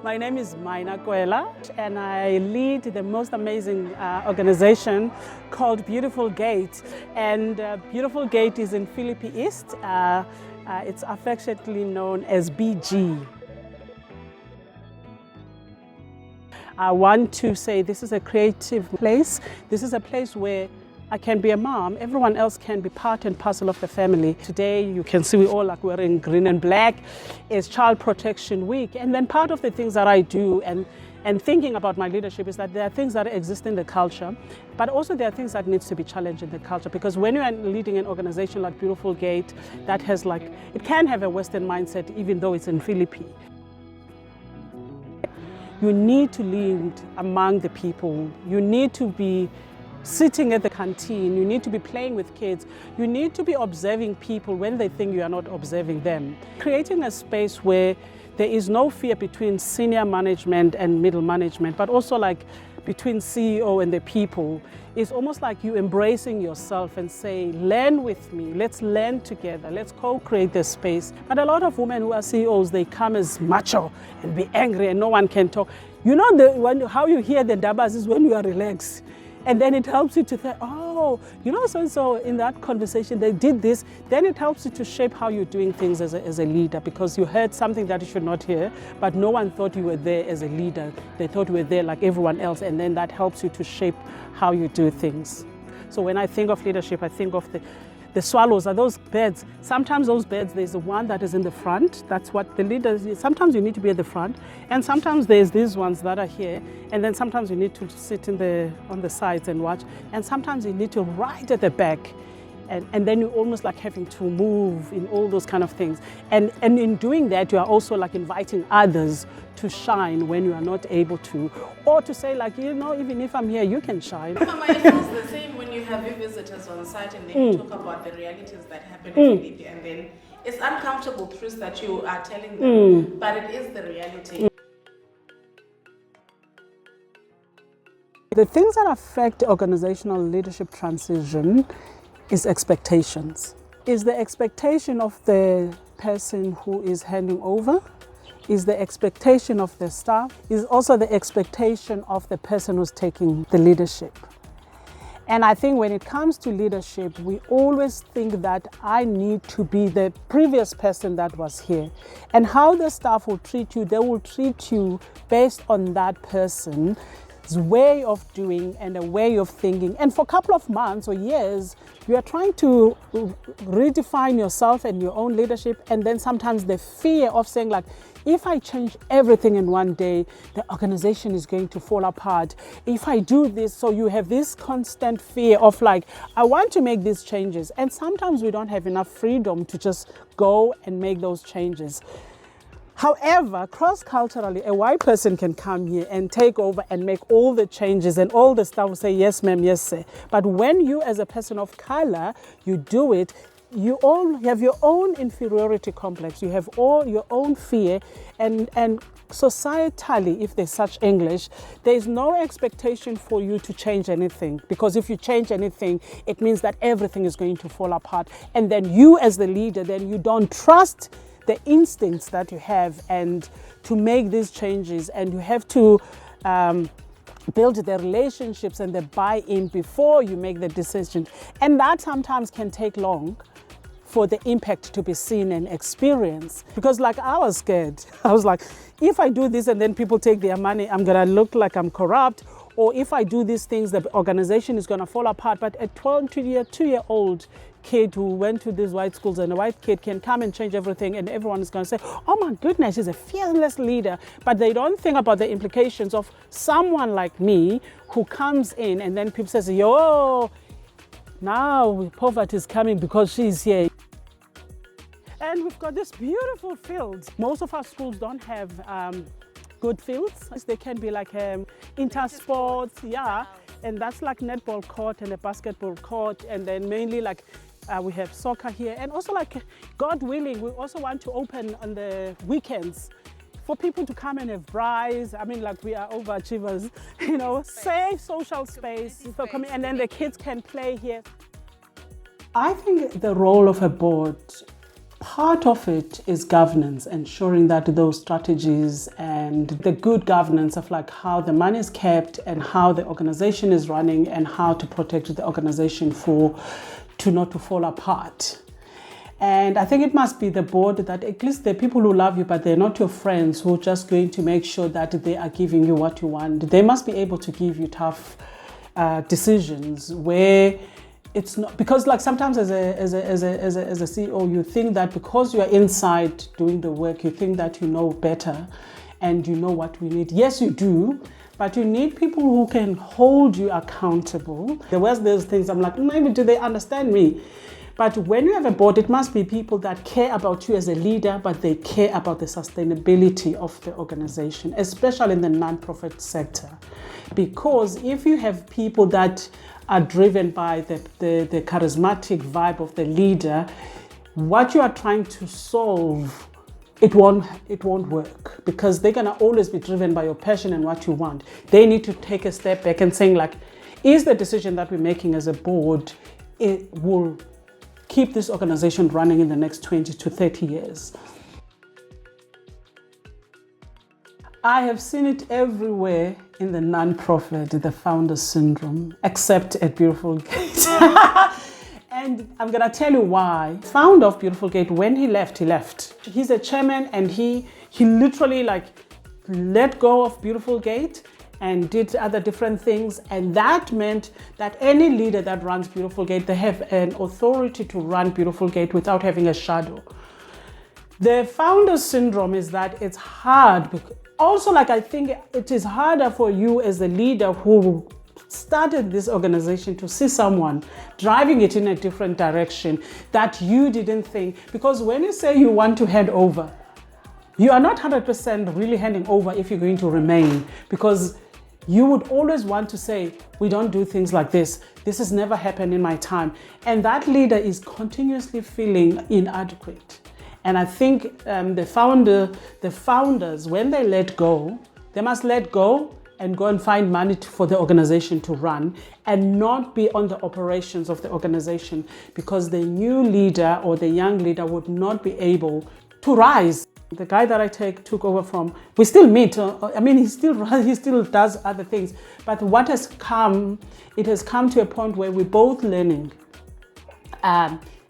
My name is Maina Kwela, and I lead the most amazing organization called Beautiful Gate. And Beautiful Gate is in Philippi East. It's affectionately known as BG. I want to say this is a creative place. This is a place where I can be a mom, everyone else can be part and parcel of the family. Today you can see we all like wearing green and black. It's Child Protection Week, and then part of the things that I do and thinking about my leadership is that there are things that exist in the culture, but also there are things that needs to be challenged in the culture, because when you are leading an organization like Beautiful Gate that has it can have a Western mindset even though it's in Philippi. You need to lead among the people. You need to be sitting at the canteen, you need to be playing with kids, you need to be observing people when they think you are not observing them. Creating a space where there is no fear between senior management and middle management, but also between CEO and the people, is almost like you embracing yourself and say, learn with me, let's learn together, let's co-create this space. But a lot of women who are CEOs, they come as macho and be angry and no one can talk. You know how you hear the dabas is when you are relaxed. And then it helps you to think, oh, you know, so in that conversation they did this. Then it helps you to shape how you're doing things as a leader, because you heard something that you should not hear, but no one thought you were there as a leader. They thought you were there like everyone else, and then that helps you to shape how you do things. So when I think of leadership, I think of the swallows are those birds. Sometimes those birds, there's the one that is in the front. That's what the leaders, sometimes you need to be at the front. And sometimes there's these ones that are here. And then sometimes you need to sit on the sides and watch. And sometimes you need to right at the back. And then you're almost like having to move in all those kind of things. And in doing that, you are also like inviting others to shine when you are not able to. Or to say like, you know, even if I'm here, you can shine. Mama, it feels the same when you have your visitors on site and then you talk about the realities that happen in Philippi, and then it's uncomfortable truths that you are telling them, but it is the reality. The things that affect organizational leadership transition is expectations. Is the expectation of the person who is handing over, is the expectation of the staff, is also the expectation of the person who's taking the leadership. And I think when it comes to leadership, we always think that I need to be the previous person that was here. And how the staff will treat you, they will treat you based on that person's way of doing and a way of thinking. And for a couple of months or years, you are trying to redefine yourself and your own leadership. And then sometimes the fear of saying like, if I change everything in one day, the organization is going to fall apart. If I do this, so you have this constant fear of like, I want to make these changes. And sometimes we don't have enough freedom to just go and make those changes. However, cross-culturally, a white person can come here and take over and make all the changes, and all the staff will say, yes, ma'am, yes, sir. But when you, as a person of color, you do it, you all have your own inferiority complex. You have all your own fear, and societally, if there's such English, there's no expectation for you to change anything, because if you change anything, it means that everything is going to fall apart. And then you, as the leader, then you don't trust the instincts that you have and to make these changes, and you have to build the relationships and the buy-in before you make the decision. And that sometimes can take long for the impact to be seen and experienced. Because like I was scared. I was like, if I do this and then people take their money, I'm gonna look like I'm corrupt. Or if I do these things, the organization is gonna fall apart. But a 2-year-old kid who went to these white schools, and a white kid can come and change everything, and everyone is going to say, oh my goodness, she's a fearless leader. But they don't think about the implications of someone like me who comes in and then people say, yo, now poverty is coming because she's here. And we've got this beautiful fields. Most of our schools don't have good fields. They can be like intersports, yeah. And that's like netball court and a basketball court, and then mainly like We have soccer here, and also, like, God willing, we also want to open on the weekends for people to come and have braais. I mean, like, we are overachievers, you know, safe social space, and then the kids can play here. I think the role of a board, part of it is governance, ensuring that those strategies and the good governance of like how the money is kept and how the organization is running and how to protect the organization to not to fall apart. And I think it must be the board that at least the people who love you, but they're not your friends, who are just going to make sure that they are giving you what you want. They must be able to give you tough decisions where it's not, because like sometimes as a CEO, you think that because you are inside doing the work, you think that you know better and you know what we need. Yes, you do, but you need people who can hold you accountable. There was those things I'm like, maybe do they understand me? But when you have a board, it must be people that care about you as a leader, but they care about the sustainability of the organization, especially in the non-profit sector. Because if you have people that are driven by the charismatic vibe of the leader, what you are trying to solve, it won't work, because they're gonna always be driven by your passion and what you want. They need to take a step back and saying like, is the decision that we're making as a board, it will keep this organization running in the next 20 to 30 years. I have seen it everywhere in the non-profit, the founder syndrome, except at Beautiful Gate. And I'm gonna tell you why. Founder of Beautiful Gate, when he left, he left. He's a chairman, and he literally like let go of Beautiful Gate and did other different things. And that meant that any leader that runs Beautiful Gate, they have an authority to run Beautiful Gate without having a shadow. The founder syndrome is that it's hard. Also, like, I think it is harder for you as a leader who started this organization to see someone driving it in a different direction that you didn't think. Because when you say you want to hand over, you are not 100% really handing over if you're going to remain, because you would always want to say, we don't do things like this. This has never happened in my time. And that leader is continuously feeling inadequate. And I think the founders, when they let go, they must let go and go and find money for the organization to run and not be on the operations of the organization, because the new leader or the young leader would not be able to rise. The guy that I took over from, we still meet. I mean, he still does other things. But what has come, it has come to a point where we're both learning.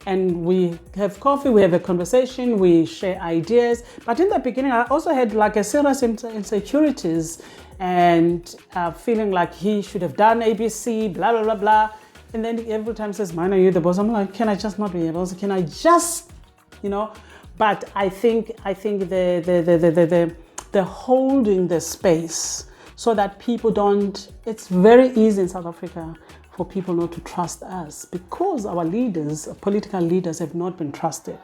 And we have coffee, we have a conversation, we share ideas. But in the beginning, I also had like a serious insecurities and feeling like he should have done ABC, blah, blah, blah, blah. And then every time he says, "Mine, are you the boss?" I'm like, can I just not be a boss? Can I just, you know? But I think the holding the space so that people don't, it's very easy in South Africa for people not to trust us because our leaders, political leaders, have not been trusted.